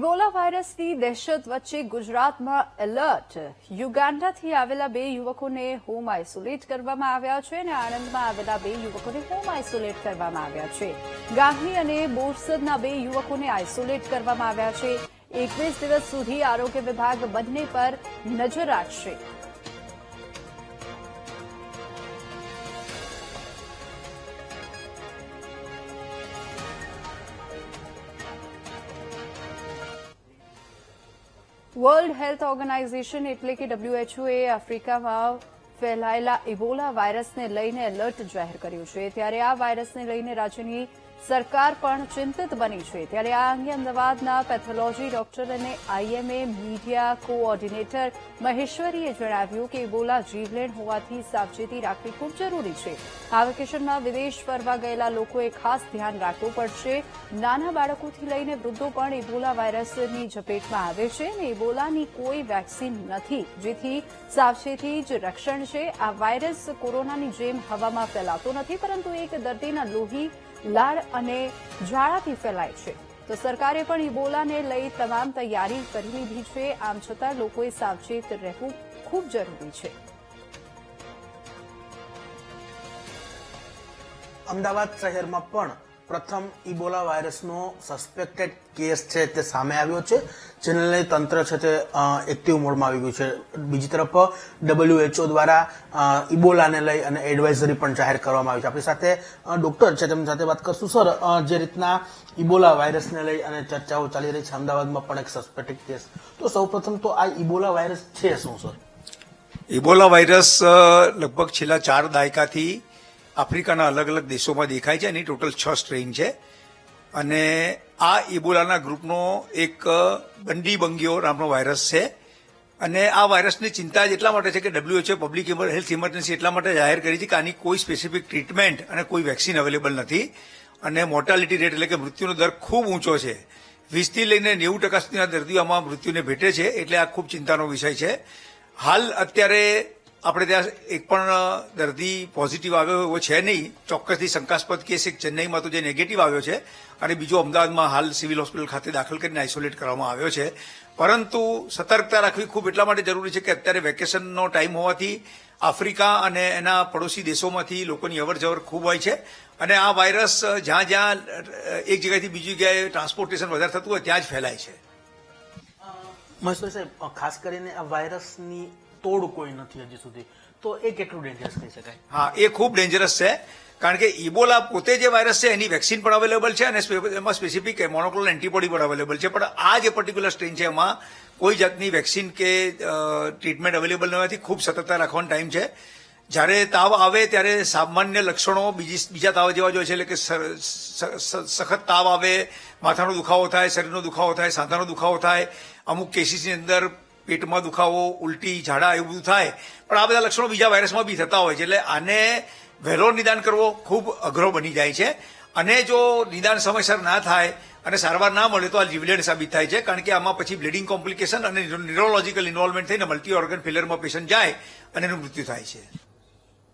Ebola વાયરસની દહેશત વચ્ચે ગુજરાતમાં એલર્ટ. યુગાન્ડાથી આવેલા 2 યુવકોને હોમ આઇસોલેટ કરવામાં આવ્યા છે અને આણંદમાં આવેલા 2 યુવકોને હોમ આઇસોલેટ કરવામાં આવ્યા છે. ગાંધી અને બોરસદના 2 યુવકોને આઇસોલેટ કરવામાં આવ્યા છે. 21 દિવસ સુધી આરોગ્ય વિભાગ બંને પર નજર રાખશે. વર્લ્ડ હેલ્થ ઓર્ગેનાઇઝેશન એટલે કે WHO એ આફ્રિકામાં ફેલાયેલા ઇબોલા વાયરસને લઈને એલર્ટ જાહેર કર્યું છે. ત્યારે આ વાયરસને લઈને રાજ્યની સરકાર પણ ચિંતિત બની છે. ત્યારે આ અંગે અમદાવાદના પેથોલોજી ડોક્ટર અને IMA મીડિયા કોઓર્ડિનેટર મહેશ્વરીએ જણાવ્યું કે ઇબોલા જીવલેણ હોવાથી સાવચેતી રાખવી ખૂબ જરૂરી છે. આ વેકેશનમાં વિદેશ ફરવા ગયેલા લોકોએ ખાસ ધ્યાન રાખવું પડશે. નાના બાળકોથી લઈને વૃદ્ધો પણ ઇબોલા વાયરસની ઝપેટમાં આવે છે અને ઇબોલાની કોઈ વેક્સિન નથી, જેથી સાવચેતી જ રક્ષણ છે. આ વાયરસ કોરોનાની જેમ હવામાં ફેલાતો નથી, પરંતુ એક દર્દીના લોહી, લાળ અને ઝાડાથી ફેલાય છે. તો સરકારે પણ ઇબોલાને લઈ તમામ તૈયારી કરી લીધી છે. આમ છતાં લોકોએ સાવચેત રહેવું ખૂબ જરૂરી છે. અમદાવાદ શહેરમાં પણ પ્રથમ ઇબોલા વાયરસનો સસ્પેક્ટેડ કેસ છે તે સામે આવ્યો છે, જેને લઈ તંત્ર છે તે એક્ટિવ મોડમાં આવી ગયું છે. બીજી તરફ WHO દ્વારા ઇબોલાને લઈ અને એડવાઇઝરી પણ જાહેર કરવામાં આવી છે. આપણી સાથે ડોક્ટર છે, તેમની સાથે વાત કરશું. સર, જે રીતના ઇબોલા વાયરસને લઈ અને ચર્ચાઓ ચાલી રહી છે, અમદાવાદમાં પણ એક સસ્પેક્ટેડ કેસ, તો સૌપ્રથમ તો આ ઇબોલા વાયરસ છે શું સર? ઇબોલા વાયરસ લગભગ છેલ્લા 4 દાયકાથી આફ્રિકાના અલગ અલગ દેશોમાં દેખાય છે. એની ટોટલ 6 સ્ટ્રેઇન છે અને આ ઇબોલાના ગ્રુપનો એક બંડી બંગીઓ નામનો વાયરસ છે. અને આ વાયરસની ચિંતા જ એટલા માટે છે કે WHO પબ્લિક હેલ્થ ઇમરજન્સી એટલા માટે જાહેર કરી છે કે આની કોઈ સ્પેસિફિક ટ્રીટમેન્ટ અને કોઈ વેક્સિન અવેલેબલ નથી. અને મોર્ટાલિટી રેટ એટલે કે મૃત્યુનો દર ખૂબ ઊંચો છે. 20 થી લઈને 90% સુધીના દર્દીઓ આમાં મૃત્યુને ભેટે છે, એટલે આ ખૂબ ચિંતાનો વિષય છે. હાલ અત્યારે આપણે ત્યાં એક પણ દર્દી પોઝિટિવ આવ્યો એવો છે નહીં. ચોક્કસથી શંકાસ્પદ કેસ એક ચેન્નઈમાં તો જે નેગેટિવ આવ્યો છે અને બીજો અમદાવાદમાં હાલ સિવિલ હોસ્પિટલ ખાતે દાખલ કરીને આઇસોલેટ કરવામાં આવ્યો છે. પરંતુ સતર્કતા રાખવી ખૂબ એટલા માટે જરૂરી છે કે અત્યારે વેકેશનનો ટાઈમ હોવાથી આફ્રિકા અને એના પડોશી દેશોમાંથી લોકોની અવરજવર ખૂબ હોય છે અને આ વાયરસ જ્યાં જ્યાં એક જગ્યાએથી બીજી જગ્યાએ ટ્રાન્સપોર્ટેશન વધારે થતું હોય ત્યાં જ ફેલાય છે. મહેશ્વરી સાહેબ, ખાસ કરીને આ વાયરસની તોડ કોઈ નથી હજી સુધી, તો એ કેટલું ડેન્જરસ કહી શકાય? હા, એ ખૂબ ડેન્જરસ છે, કારણ કે ઇબોલા પોતે જે વાયરસ છે એની વેક્સિન પણ અવેલેબલ છે અને એમાં સ્પેસિફિક મોનોક્લોનલ એન્ટીબોડી પણ અવેલેબલ છે. પણ આ જે પર્ટિક્યુલર સ્ટ્રેન છે એમાં કોઈ જાતની વેક્સિન કે ટ્રીટમેન્ટ અવેલેબલ ન હોવાથી ખૂબ સતર્કતા રાખવાનો ટાઈમ છે. જ્યારે તાવ આવે ત્યારે સામાન્ય લક્ષણો બીજા તાવ જેવા જ હોય છે, એટલે કે સખત તાવ આવે, માથાનો દુખાવો થાય, શરીરનો દુખાવો થાય, સાંધાનો દુખાવો થાય, અમુક કેસીસની અંદર પેટમાં દુખાવો, ઉલટી, ઝાડા એવું બધું થાય. પણ આ બધા લક્ષણો બીજા વાયરસમાં બી થતા હોય છે, એટલે આને વહેલો નિદાન કરવો ખૂબ અઘરો બની જાય છે. અને જો નિદાન સમયસર ના થાય અને સારવાર ના મળે તો આ જીવલેણ સાબિત થાય છે, કારણ કે આમાં પછી બ્લીડિંગ કોમ્પ્લિકેશન અને ન્યુરોલોજીકલ ઇન્વોલ્વમેન્ટ થઈને મલ્ટી ઓર્ગન ફેલિયરમાં પેશન્ટ જાય અને એનું મૃત્યુ થાય છે.